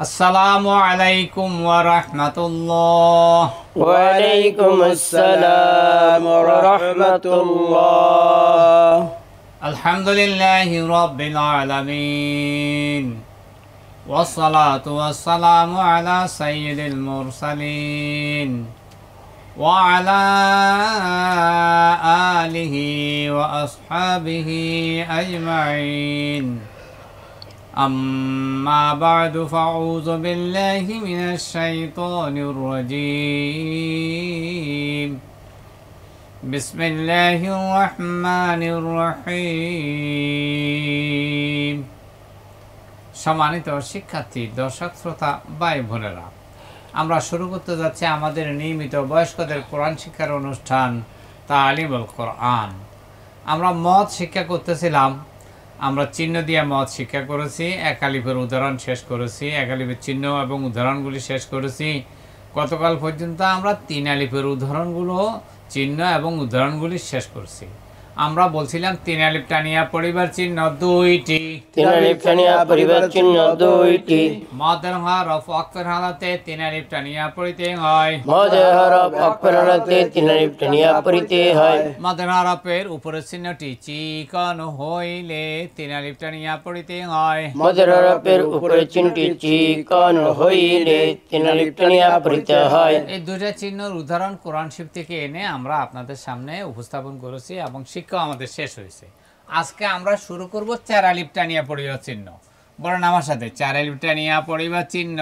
আসসালামু আলাইকুম ওয়া রাহমাতুল্লাহ। ওয়া আলাইকুম আসসালাম ওয়া রাহমাতুল্লাহ। আলহামদুলিল্লাহি রাব্বিল আলামিন ওয়াসসালাতু ওয়াসসালামু আলা সাইয়্যিদিল মুরসালিন ওয়া আলা আলিহি ওয়া আসহাবিহি আজমাইন। أما بعد فأعوذ بالله من الشيطان الرجيم. بسم الله الرحمن الرحيم. সম্মানিত শিক্ষার্থী, দর্শক শ্রোতা ভাই বোনেরা, আমরা শুরু করতে যাচ্ছি আমাদের নিয়মিত বয়স্কদের কোরআন শিক্ষার অনুষ্ঠান তালিমুল কোরআন। আমরা মত শিক্ষা করতেছিলাম। আমরা চিহ্ন দিয়ে মত শিক্ষা করেছি, এক আলিফের উদাহরণ শেষ করেছি, এক আলিফের চিহ্ন এবং উদাহরণগুলি শেষ করেছি। গতকাল পর্যন্ত আমরা তিন আলিফের উদাহরণগুলো, চিহ্ন এবং উদাহরণগুলি শেষ করছি। আমরা বলছিলাম তিন আলিফ টানিয়া পরিবার চিহ্ন দুইটি, তিন আলিফ টানিয়া পরিবার চিহ্ন দুইটি, মদের হরফ ওয়াকফের হালাতে তিন আলিফ টানিয়া পড়িতে হয়, মদের হরফ ওয়াকফের হালাতে তিন আলিফ টানিয়া পড়িতে হয়, মদের হরফের উপরের চিহ্নটি চিকন হইলে তিন আলিফ টানিয়া পড়িতে হয়, মদের হরফের উপরে চিহ্নটি চিকন হইলে তিন আলিফ টানিয়া পড়িতে হয়। এই দুইটা চিহ্নের উদাহরণ কোরআন শরীফ থেকে এনে আমরা আপনাদের সামনে উপস্থাপন করেছি এবং শিক্ষা আমাদের শেষ হয়েছে। আজকে আমরা শুরু করব চার আলিফ টানিয়া পরিবার চিহ্ন। বলেন আমার সাথে, চার আলিফ টানিয়া পরিবার চিহ্ন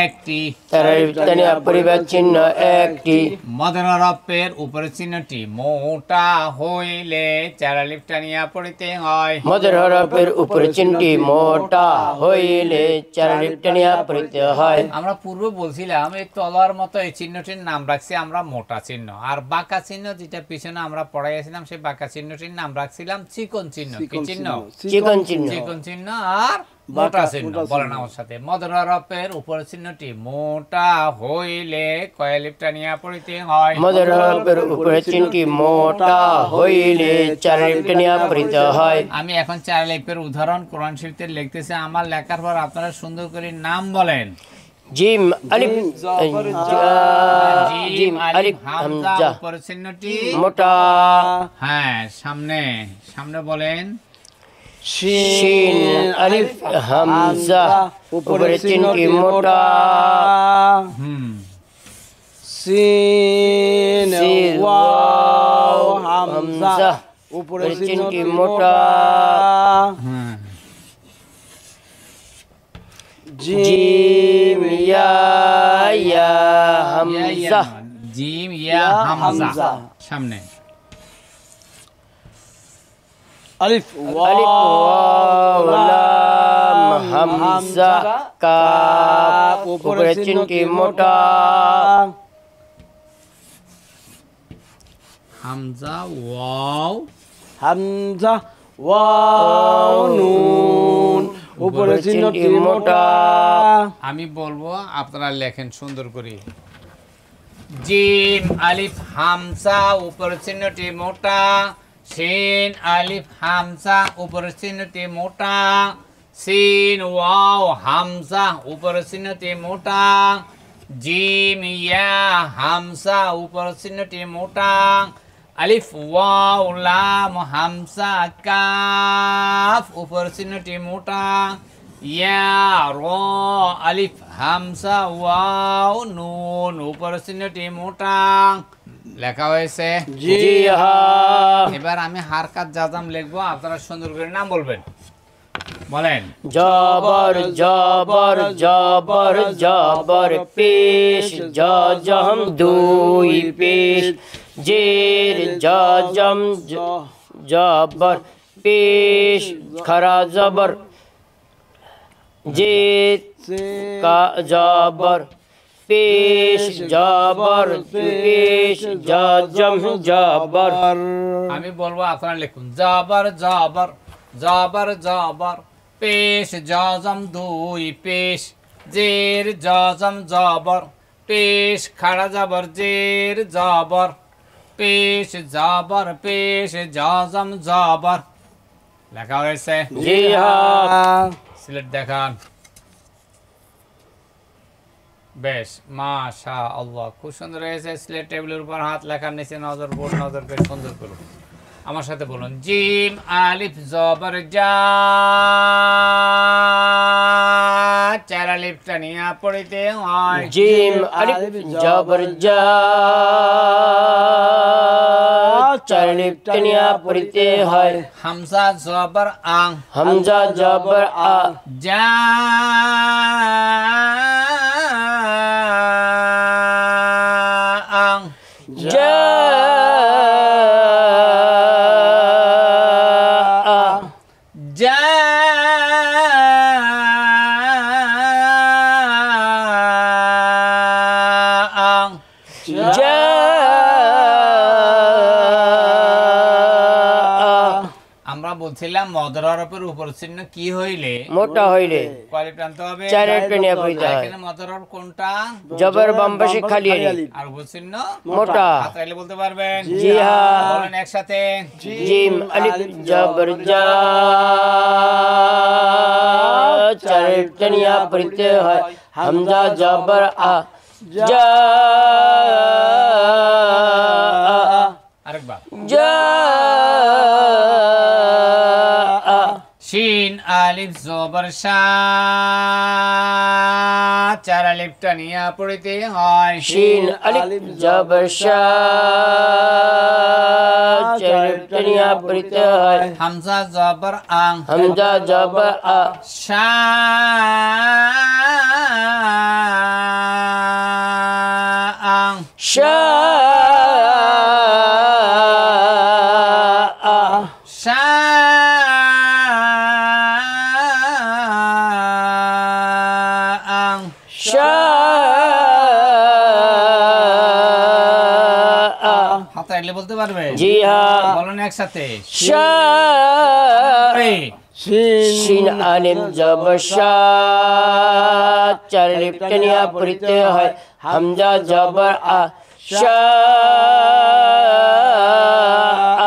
একটি, চার আলিফ টানিয়া পরিবার চিহ্ন একটি, মদের হরফের উপরের চিহ্নটি মোটা হইলে চার আলিফ টানিয়া পড়িতে হয়, মদের হরফের উপরে চিহ্নটি মোটা হইলে চার আলিফ টানিয়া পড়িতে হয়। আমরা পূর্বে বলছিলাম এই তলার মতো এই চিহ্নটির নাম রাখছি আমরা মোটা চিহ্ন, আর বাঁকা চিহ্ন যেটা পিছনে আমরা পড়াইছিলাম সেই বাঁকা চিহ্নটির নাম রাখছিলাম চিকন চিহ্ন। কি চিহ্ন? চিকন চিহ্ন। চিকন চিহ্ন আর মোটা চিহ্ন। বলেন আমার সাথে, মদের হরফের উপরের চিহ্নটি মোটা হইলে কয় আলিফ টানিয়া পড়িতে হয়, মদের হরফের উপরে চিহ্নটি মোটা হইলে চার আলিফ টানিয়া পড়িতে হয়। আমি এখন চার আলিফের উদাহরণ কোরআন শরীফে লিখতেছি। আমার লেখার পর আপনারা সুন্দর করে নাম বলেন। জিম আলিফ জিম আলিফ হামজা উপরের চিহ্নটি মোটা, হ্যাঁ সামনে সামনে বলেন। শিন আলিফ হামজা উপরে চিহ্নটি মোটা, সিন ওয়াও হামজা উপরে চিহ্নটি মোটা, জিম ইয়া ইয়া হামজা, জিম ইয়া হামজা সামনে, আলিফ আলিফ ওয়াও লাম হামজা কাফ উপরে চিহ্নটি মোটা, হামজা ওয়াও হামজা ওয়াও নুন উপরে চিহ্নটি মোটা। আমি বলবো আপনারা লেখেন সুন্দর করে। জিম আলিফ হামজা উপরের চিহ্নটি মোটা, শিন আলিফ হামজা উপরের চিহ্নটি মোটা, সিন ওয়াও হামজা উপরের চিহ্নটি মোটা, জিম ইয়া হামজা উপরের চিহ্নটি মোটা, আলিফ ওয়াও লাম হামজা কাফ উপরের চিহ্নটি মোটা, ইয়া র আলিফ হামজা ওয়াও নুন উপরের চিহ্নটি মোটা। লেখা হয়েছে? জি হ্যাঁ। এবার আমি হারকাত জাজাম লিখবো, আপনারা সুন্দর করে নাম বলবেন। বলেন। জবর জবর জবর জবর পেশ জজম দুই পেশ, জের জজম জবর পেশ খরা জবর, জের কা জবর পেশ জবর পেশ জজম জবর। আমি বলবো আপনারা লিখুন। জবর জবর জবর জবর পেশ জজম দুই পেশ, জের জজম জবর পেশ খাড়া জবর জের জবর পেশ জবর পেশ জজম জবর। লেখা হয়েছে? জি হ্যাঁ। সিলেট দেখান। বেশ, মাশাআল্লাহ, খুব সুন্দর হয়েছে। স্লেট টেবিলের উপর হাত, লেখার নিচে নজর, বোর্ড নজর, বেশ সুন্দর করুন। আমার সাথে বলুন, জিম আলিফ জবর জা, চার আলিফ টানিয়া পড়িতে হয়। জিম আলিফ জবর জা, চার আলিফ টানিয়া পড়িতে হয়। হামজা জবর আং, হামজা জবর আ, যা আং, জা আ, যা আং, জা আ। আমরা বলছিলাম মদর হরফের উপর চিহ্ন কি হইলে মোটা হইলে কয়টা টানতে হবে? চার আলিফ টানিয়া পড়িতে হয়। এখানে মদর হরফ কোনটা? জবর বাম পাশে খালি আলিফ, আর উপর চিহ্ন মোটা। হাতাইলে বলতে পারবেন? জি হ্যাঁ। বলেন একসাথে, জিম আলিফ জবর জা, চার আলিফ টানিয়া পড়িতে হয়। হামজা জবর আ, জা আ, আরেকবার, জা আ। শিন আলিফ জবর শা, চার আলিফ টানিয়া পড়িতে হয়। শিন আলিফ জবর শা, চার আলিফ টানিয়া পড়িতে হয়। হামজা জবর আং, হামজা জবর আ, শা আং, শা আ, শা আং, শা আ। হাতাইলে বলতে পারবে? জি হ্যাঁ। বলেন একসাথে, শা রে, শিন আলিফ জবর শা, চার আলিফ টানিয়া পড়িতে হয়। হামজা জবর আ, শা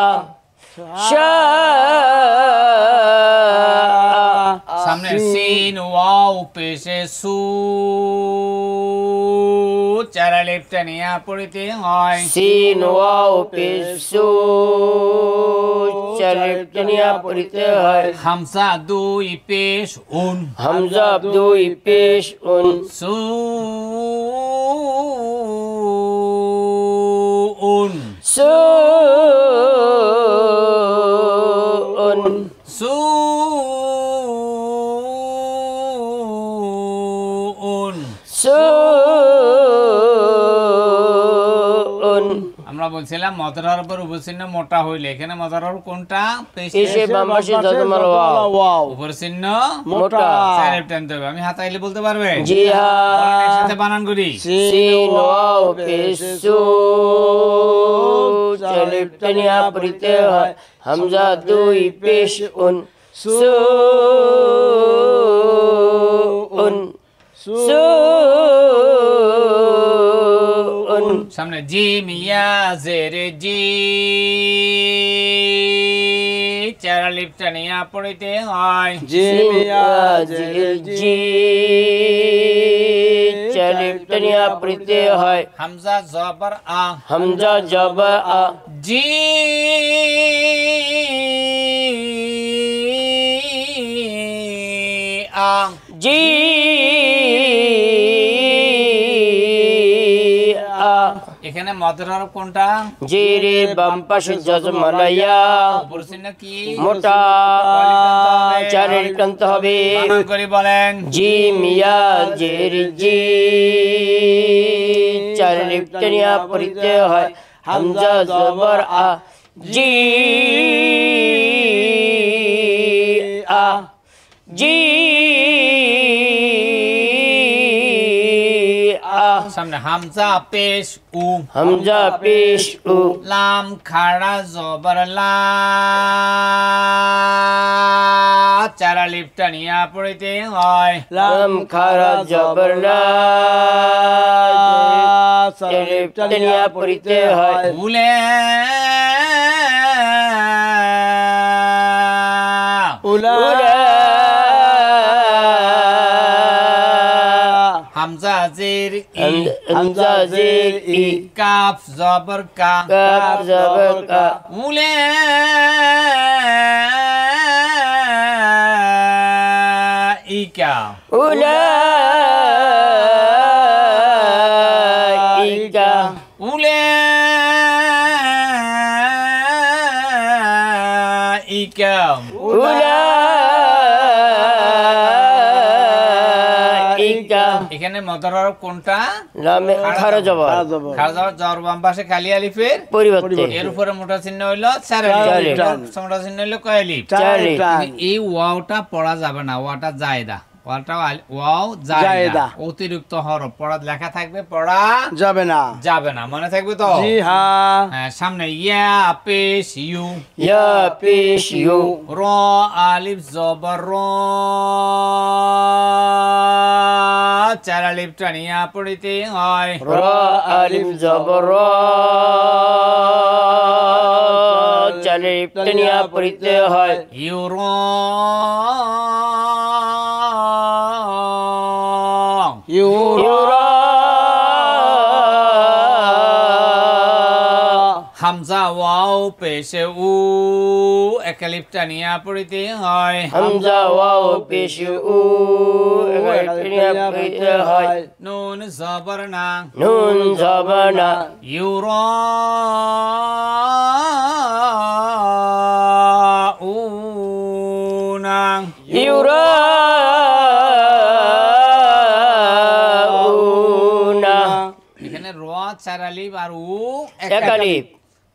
আ, শা আ। সামনে সিন ওয়াও পেশে সু, চার আলিফ টানিয়া পড়িতে হয়। সিন ওয়াও পেশ সু, চার আলিফ টানিয়া পড়িতে হয়। হামজা দুই পেশ উন, হামজা দুই পেশ উন, সু উন, সু উন, সু উন। সু উন। আমরা বলছিলাম মদর হরফের উপচিহ্ন মোটা হইলে এখানে মদর হরফ কোনটা? পেশে বাম পাশে যজমাল ওয়াও, ওয়াও উপর চিহ্ন মোটা। চার আলিফ টানতে হবে। আমি হাতাইলে বলতে পারবে? জি হ্যাঁ। একসাথে বানান করি, সিন ওয়াও পেশ সু, চার আলিফ টানিয়া পড়িতে হয়। হামজা দুই পেশ উন, সু উন, সু উন। সামনে জিম ইয়া জেরে জি, চার আলিফ টানিয়া পড়িতে হয়। জিমিয়া জির জি, চার আলিফ টানিয়া পড়িতে হয়। হামজা জবর আ, হামজা জবর আ, জি আ, জি আ। এখানে মদর হরফ কোনটা? জিরে বাম পাশে যজমালাইয়া, উপর চিহ্ন কি? মোটা, চার আলিফ টানতে হবে। বানান করে বলেন, জিমিয়া জের জি, চার আলিফ টানিয়া পড়িতে হয়। হামজা জবর আ, জি আ, জি আ। সামনে হামজা পেশ উ, হামজা পেশ উ, লাম খাড়া জবর লা, চার আলিফ টানিয়া পড়িতে হয়। লাম খারা জবর লা, চার আলিফ টানিয়া পড়িতে হয়। উলে উলা হামজা জের ই হামজা জের ই কাফ জবর কা কাফ জবর কা উলাইকা উলাইকা উলাইকা উলাইকা এখানে মদর হরফ কোনটা লামে খারা জবর খাড়া জবর জবর বাম পাশে খালি আলিফের পরিবর্তে এর উপরে মোটা চিহ্ন হইলো চার চার আলিফ আলিফ। মোটা চিহ্ন হইলো কয় আলিফ চার টান। এই ওয়াওটা পড়া যাবে না ওয়াটা জায়দা ওয়াও জায়দা জায়দা। অতিরিক্ত হরফ পড়া লেখা থাকবে পড়া যাবে না যাবে না মনে থাকবে তো জি হ্যাঁ হ্যাঁ সামনে ইয়া পেশ ইউ ইয়া পেশ ইউ র আলিফ জবর র চার আলিফ টানিয়া পড়িতে হয় র আলিফ জবর র চালে টানিয়া পড়িতে হয় ইউ র ইউরা হামজা ওয়াও পেশে উ একালিফ টানিয়া পড়িতে হয় হামজা ওয়াও পেশ উ টানিয়া পড়িতে হয় নুন জবর না নুন জবনা ইউর উনা ইউরা উনা এখানে র চার আলিফ আর উ এক আলিফ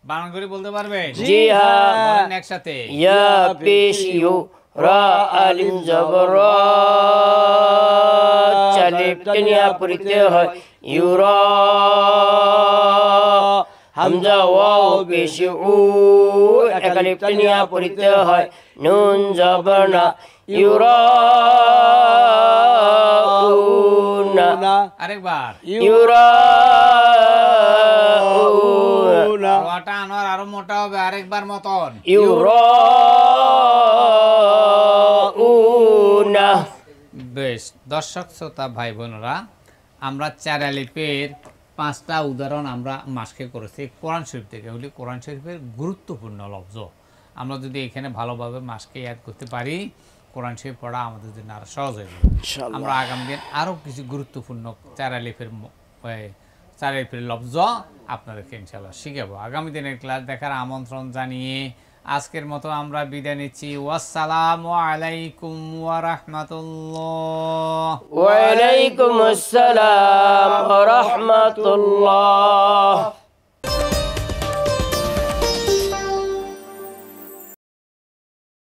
বানান করে বলতে পারবে জি হ্যাঁ বলেন একসাথে ইয়া পেশ ইউ রা আলিফ জবর রা চালে টানিয়া পড়িতে হয় ইউরা হামজা ওয়াও পেশ উ এক আলিফ টানিয়া পড়িতে হয় নুন জবনা ইউরা উনা আরেকবার ইউরা রটা আনোয়ার আরো মোটা হবে আরেকবার মতন ইউরা উনা বেশ দর্শক শ্রোতা ভাই বোনেরা আমরা চার আলিফের 5টা উদাহরণ আমরা মাসকে করেছি কোরআন শরীফ থেকে ওগুলি কোরআন শরীফের গুরুত্বপূর্ণ লফজ আমরা যদি এখানে ভালোভাবে মাসকে ইয়াদ করতে পারি কোরআন শরীফ পড়া আমাদের জন্য আরো সহজ হয়ে যাবে আমরা আগামী দিন আরও কিছু গুরুত্বপূর্ণ চার আলিফের লফজ আপনাদেরকে ইনশাআল্লাহ শিখাবো আগামী দিনের ক্লাস দেখার আমন্ত্রণ জানিয়ে আজকের মতো আমরা বিদায় নিচ্ছি ওয়াসসালামু আলাইকুম ওয়া রাহমাতুল্লাহ ওয়া আলাইকুম আসসালাম ওয়া রাহমাতুল্লাহ